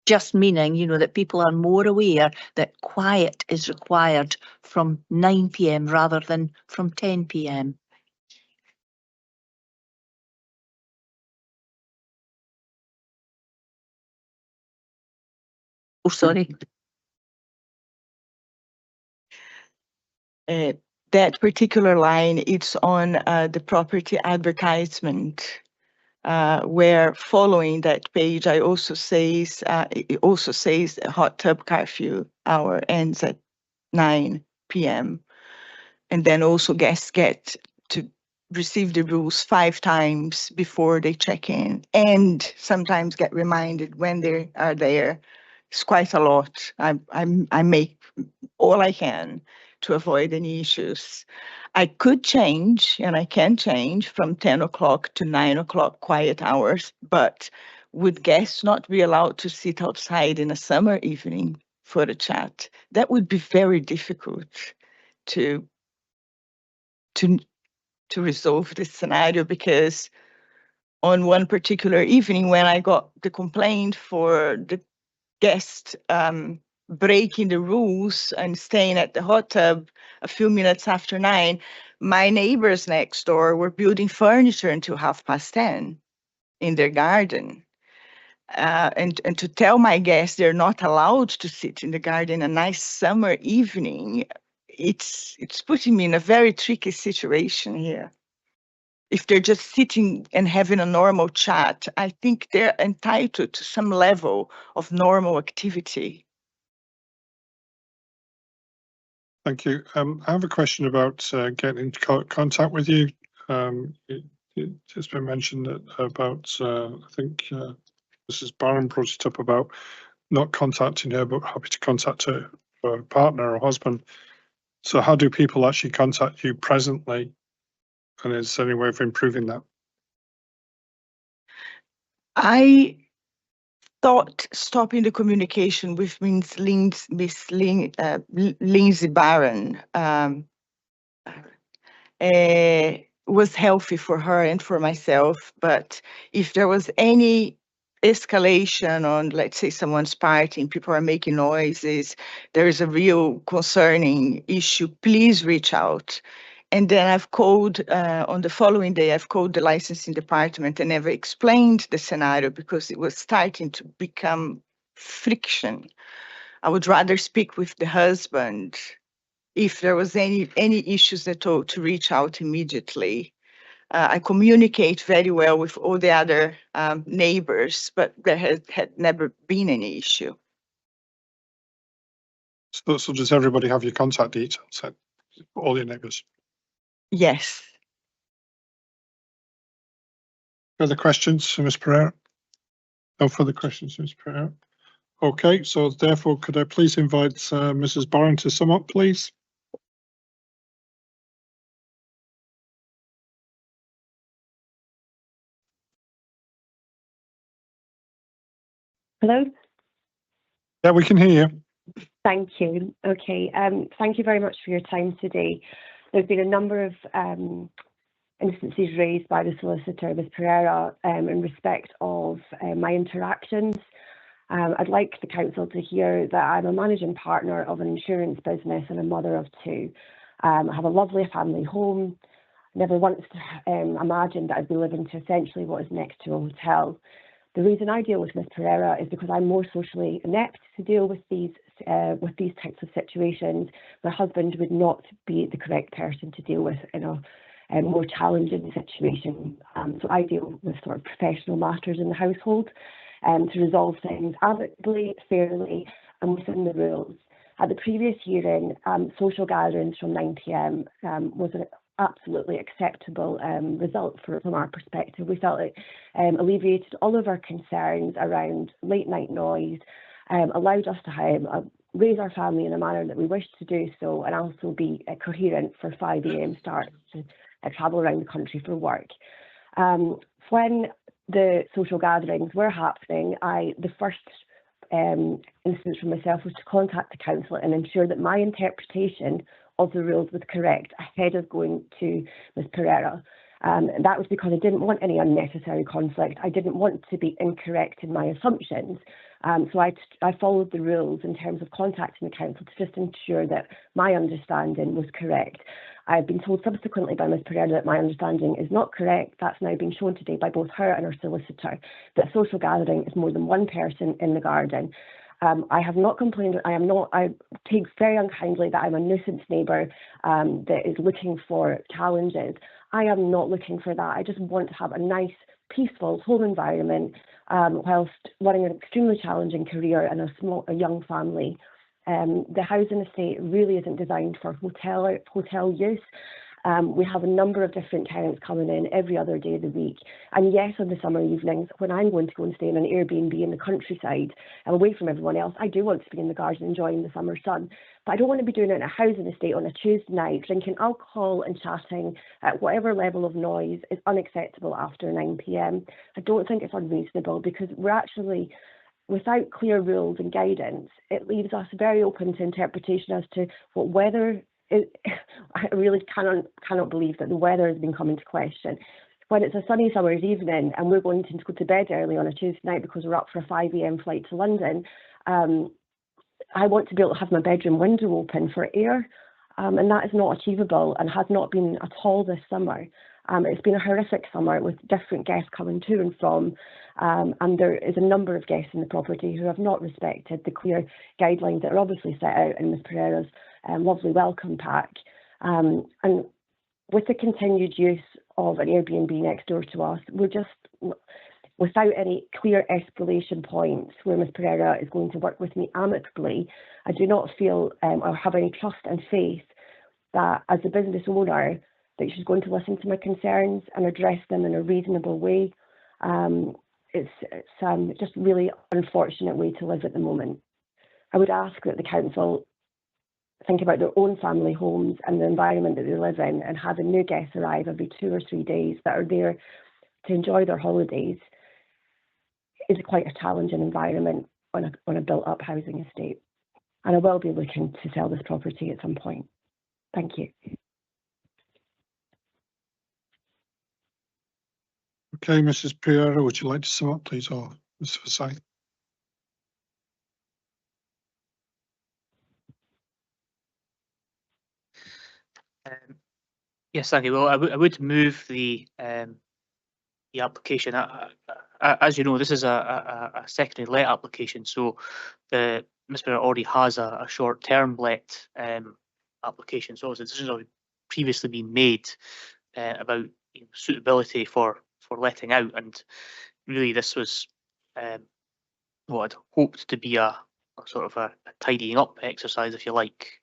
Just meaning, you know, that people are more aware that quiet is required from 9 p.m. rather than from 10 p.m. Oh, sorry. That particular line, it's on the property advertisement, where following that page, it also says the hot tub curfew hour ends at 9 p.m. And then also guests get to receive the rules 5 times before they check in, and sometimes get reminded when they are there. It's quite a lot. I make all I can to avoid any issues. I could change, and I can change from 10 o'clock to 9 o'clock quiet hours, but would guests not be allowed to sit outside in a summer evening for a chat? That would be very difficult to resolve this scenario, because on one particular evening when I got the complaint for the guest breaking the rules and staying at the hot tub a few minutes after 9, my neighbors next door were building furniture until 10:30 in their garden. And to tell my guests they're not allowed to sit in the garden a nice summer evening, it's putting me in a very tricky situation here. If they're just sitting and having a normal chat, I think they're entitled to some level of normal activity. Thank you. I have a question about getting into contact with you. It's been mentioned that about, I think Mrs. Barron brought it up about not contacting her, but happy to contact her partner or husband. So how do people actually contact you presently? And is there any way of improving that? I thought stopping the communication with Miss Lindsay Barron was healthy for her and for myself. But if there was any escalation on, let's say, someone's partying, people are making noises, there is a real concerning issue, please reach out. And then I've called, on the following day, I've called the licensing department and never explained the scenario because it was starting to become friction. I would rather speak with the husband if there was any issues at all, to reach out immediately. I communicate very well with all the other neighbors, but there had never been any issue. So does everybody have your contact details, all your neighbours? Yes. Further questions for Ms. Pereira? No further questions, Ms. Pereira. Okay, so therefore, could I please invite Mrs. Barron to sum up, please? Hello? Yeah, we can hear you. Thank you. Okay, thank you very much for your time today. There's been a number of instances raised by the solicitor, Ms. Pereira, in respect of my interactions. I'd like the council to hear that I'm a managing partner of an insurance business and a mother of 2. I have a lovely family home. Never once imagined that I'd be living to essentially what is next to a hotel. The reason I deal with Ms. Pereira is because I'm more socially inept to deal with these types of situations. My husband would not be the correct person to deal with in a more challenging situation. So I deal with sort of professional matters in the household to resolve things amicably, fairly, and within the rules. At the previous hearing, social gatherings from 9 p.m. was absolutely acceptable result from our perspective. We felt it alleviated all of our concerns around late night noise, allowed us to raise our family in a manner that we wished to do so, and also be coherent for 5 a.m. starts to travel around the country for work. When the social gatherings were happening, the first instance for myself was to contact the council and ensure that my interpretation of the rules was correct ahead of going to Ms Pereira. And that was because I didn't want any unnecessary conflict. I didn't want to be incorrect in my assumptions. So I followed the rules in terms of contacting the council to just ensure that my understanding was correct. I've been told subsequently by Ms Pereira that my understanding is not correct. That's now been shown today by both her and her solicitor, that a social gathering is more than one person in the garden. I have not complained. I take very unkindly that I'm a nuisance neighbour that is looking for challenges. I am not looking for that. I just want to have a nice, peaceful home environment whilst running an extremely challenging career and a young family. The housing estate really isn't designed for hotel use. We have a number of different tenants coming in every other day of the week. And yes, on the summer evenings, when I'm going to go and stay in an Airbnb in the countryside and away from everyone else, I do want to be in the garden enjoying the summer sun. But I don't want to be doing it in a housing estate on a Tuesday night, drinking alcohol and chatting at whatever level of noise is unacceptable after 9 p.m. I don't think it's unreasonable, because we're actually, without clear rules and guidance, it leaves us very open to interpretation as to what weather. I really cannot believe that the weather has been coming into question. When it's a sunny summer's evening and we're going to go to bed early on a Tuesday night because we're up for a 5 a.m. flight to London, I want to be able to have my bedroom window open for air, and that is not achievable and has not been at all this summer. It's been a horrific summer with different guests coming to and from, and there is a number of guests in the property who have not respected the clear guidelines that are obviously set out in Ms Pereira's lovely welcome pack. And with the continued use of an Airbnb next door to us, we're just, without any clear escalation points where Ms Pereira is going to work with me amicably, I do not feel or have any trust and faith that as a business owner, that she's going to listen to my concerns and address them in a reasonable way. It's just really unfortunate way to live at the moment. I would ask that the council think about their own family homes and the environment that they live in, and having new guests arrive every 2 or 3 days that are there to enjoy their holidays is quite a challenging environment on a built-up housing estate. And I will be looking to sell this property at some point. Thank you. Okay, Mrs Pereira, would you like to sum up, please, or Mr Forsyth? Yes, thank you. Well, I would move the application. As you know, this is a secondary let application, so the Ms Pereira already has a short-term let application. So the decisions have previously been made about suitability for letting out, and really this was what I'd hoped to be a sort of a tidying up exercise, if you like.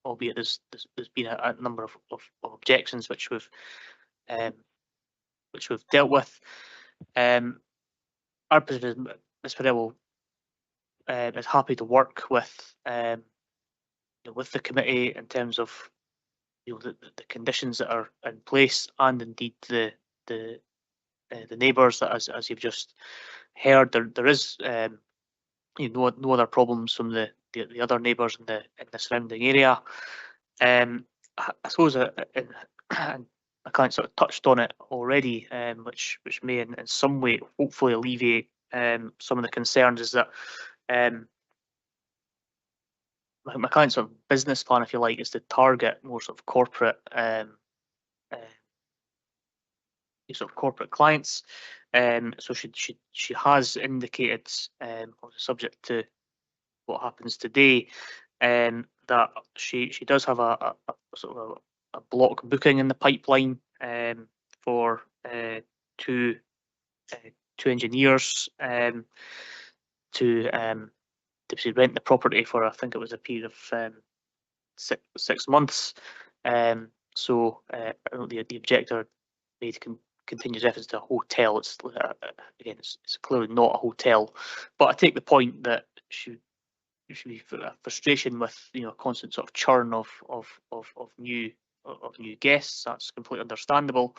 Albeit there's been a number of objections which we've dealt with. Our position is Ms Pereira is happy to work with the committee in terms of the conditions that are in place, and indeed the neighbours that, as you've just heard, there is no other problems from the other neighbours in the surrounding area. I suppose I kind of sort of touched on it already, which may in some way hopefully alleviate some of the concerns, is that my kind of sort of business plan, if you like, is to target more sort of corporate clients. So she has indicated, subject to what happens today, that she does have a sort of a block booking in the pipeline for two engineers to rent the property for, I think it was a period of 6 months. So I know the objector made continuous reference to a hotel. It's again, it's clearly not a hotel, but I take the point that should be a frustration with constant sort of churn of new guests. That's completely understandable.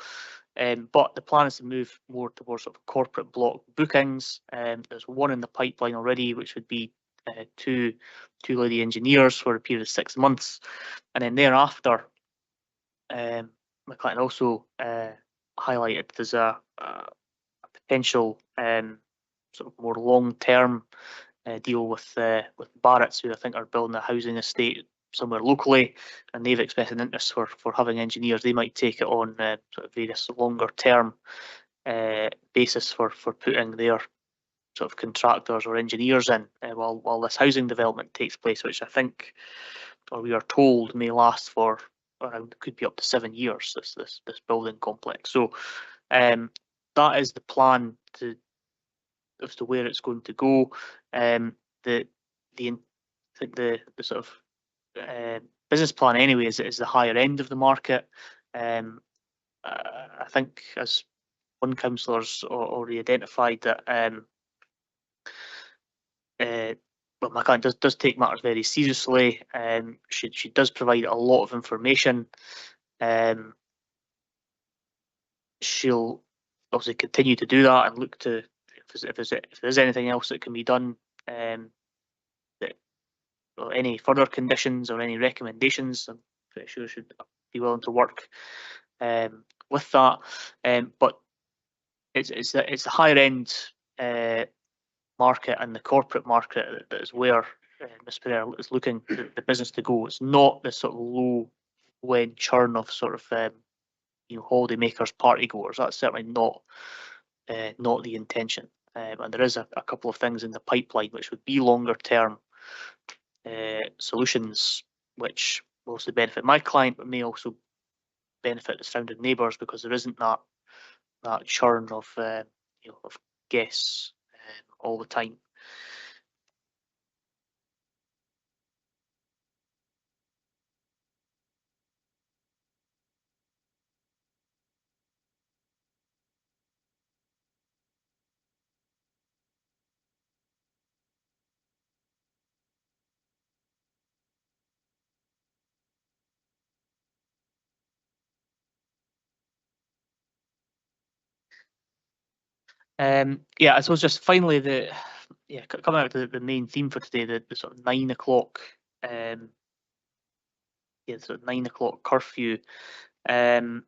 But the plan is to move more towards sort of corporate block bookings. There's one in the pipeline already, which would be two lady engineers for a period of 6 months, and then thereafter, my client also highlighted there's a potential sort of more long-term deal with Barrett's, who I think are building a housing estate somewhere locally, and they've expressed an interest for having engineers. They might take it on sort of various longer-term basis for putting their sort of contractors or engineers in while this housing development takes place, which I think, or we are told, may last for around, could be up to 7 years. This building complex. So that is the plan as to where it's going to go. I think the sort of business plan anyway is the higher end of the market. I think, as one councillor's already identified, that well, my client does take matters very seriously. She does provide a lot of information. She'll obviously continue to do that and look to, if there's anything else that can be done, or any further conditions or any recommendations, I'm pretty sure should be willing to work with that. But it's the higher end market and the corporate market that is where Ms. Pereira is looking the business to go. It's not the sort of low end churn of sort of holiday makers, party goers. That's certainly not the intention. And there is a couple of things in the pipeline which would be longer term solutions, which will also benefit my client, but may also benefit the surrounding neighbours, because there isn't that churn of of guests all the time. Yeah, I suppose just finally coming out to the main theme for today, the sort of 9 o'clock sort of 9 o'clock curfew. I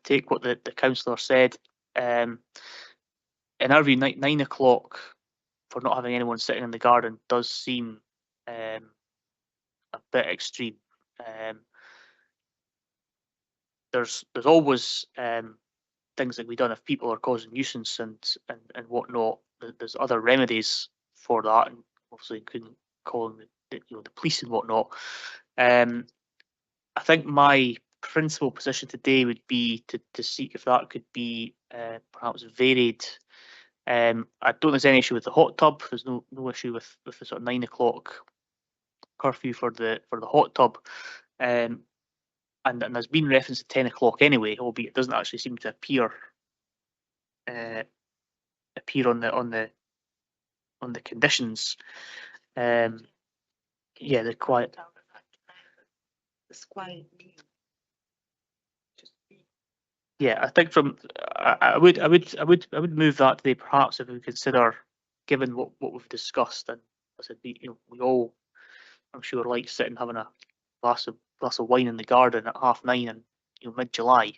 take what the councillor said. In our view, 9 o'clock for not having anyone sitting in the garden does seem a bit extreme. There's always things that can be done if people are causing nuisance and whatnot. There's other remedies for that, and obviously including calling the police and whatnot. I think my principal position today would be to seek if that could be perhaps varied. I don't think there's any issue with the hot tub. There's no issue with the sort of 9 o'clock curfew for the hot tub. And there's been reference to 10 o'clock anyway, albeit it doesn't actually seem to appear on the conditions. Yeah, they're quiet. Yeah, I think I would move that today, perhaps, if we consider, given what we've discussed, and as I said, we all, I'm sure, like sitting having a glass of wine in the garden at 9:30 in mid-July.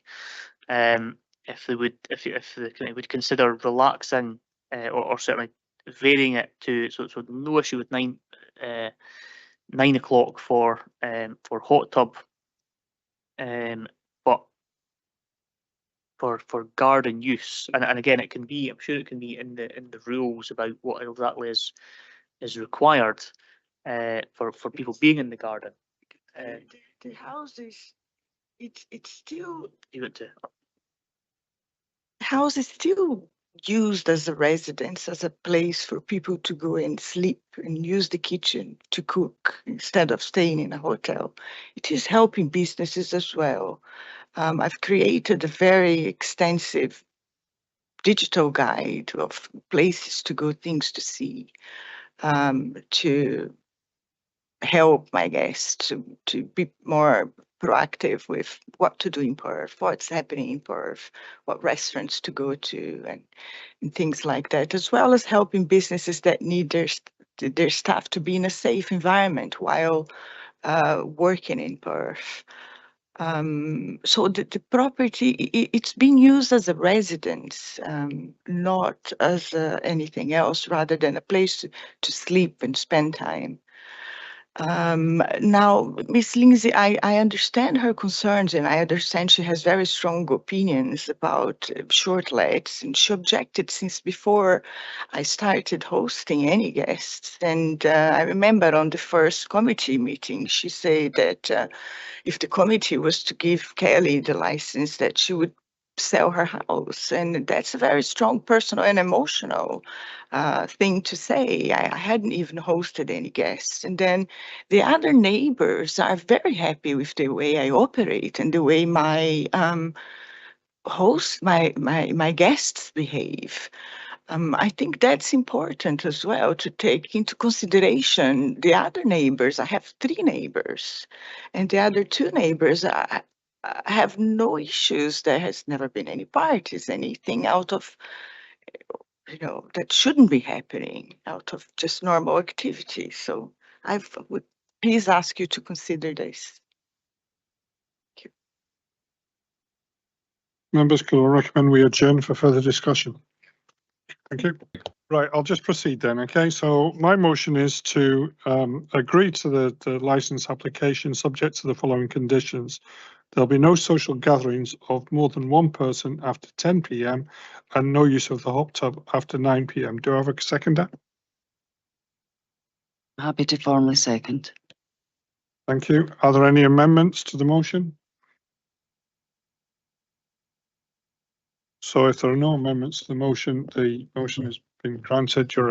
If they would consider relaxing or certainly varying it to so no issue with 9 o'clock for hot tub, but for garden use, and again, it can be, I'm sure it can be in the rules about what exactly is required for people being in the garden. The houses, it's still, You want to? house is still used as a residence, as a place for people to go and sleep and use the kitchen to cook instead of staying in a hotel. It is helping businesses as well. I've created a very extensive digital guide of places to go, things to see, to help my guests to be more proactive with what to do in Perth, what's happening in Perth, what restaurants to go to, and things like that, as well as helping businesses that need their staff to be in a safe environment while working in Perth. So the property, it's being used as a residence, not as anything else, rather than a place to sleep and spend time. Now, Miss Lindsay, I understand her concerns, and I understand she has very strong opinions about short lets, and she objected since before I started hosting any guests. And I remember on the first committee meeting, she said that if the committee was to give Kelly the license, that she would sell her house. And that's a very strong personal and emotional thing to say. I hadn't even hosted any guests. And then the other neighbors are very happy with the way I operate and the way my my guests behave. I think that's important as well to take into consideration the other neighbors. I have 3 neighbors, and the other 2 neighbors I have no issues. There has never been any parties, anything out of, that shouldn't be happening, out of just normal activity. So I would please ask you to consider this. Members, can I recommend we adjourn for further discussion? Thank you. Right, I'll just proceed then, okay? So my motion is to agree to the license application subject to the following conditions. There'll be no social gatherings of more than 1 person after 10 p.m. and no use of the hot tub after 9 p.m. Do I have a seconder? Happy to formally second. Thank you. Are there any amendments to the motion? So if there are no amendments to the motion has been granted. Your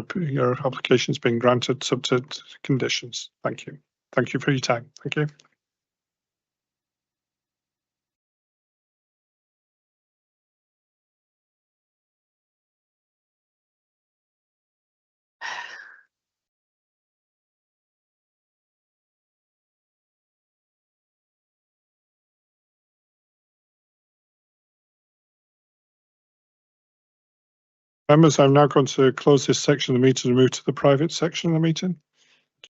application has been granted subject to conditions. Thank you. Thank you for your time. Thank you. Members, I'm now going to close this section of the meeting and move to the private section of the meeting.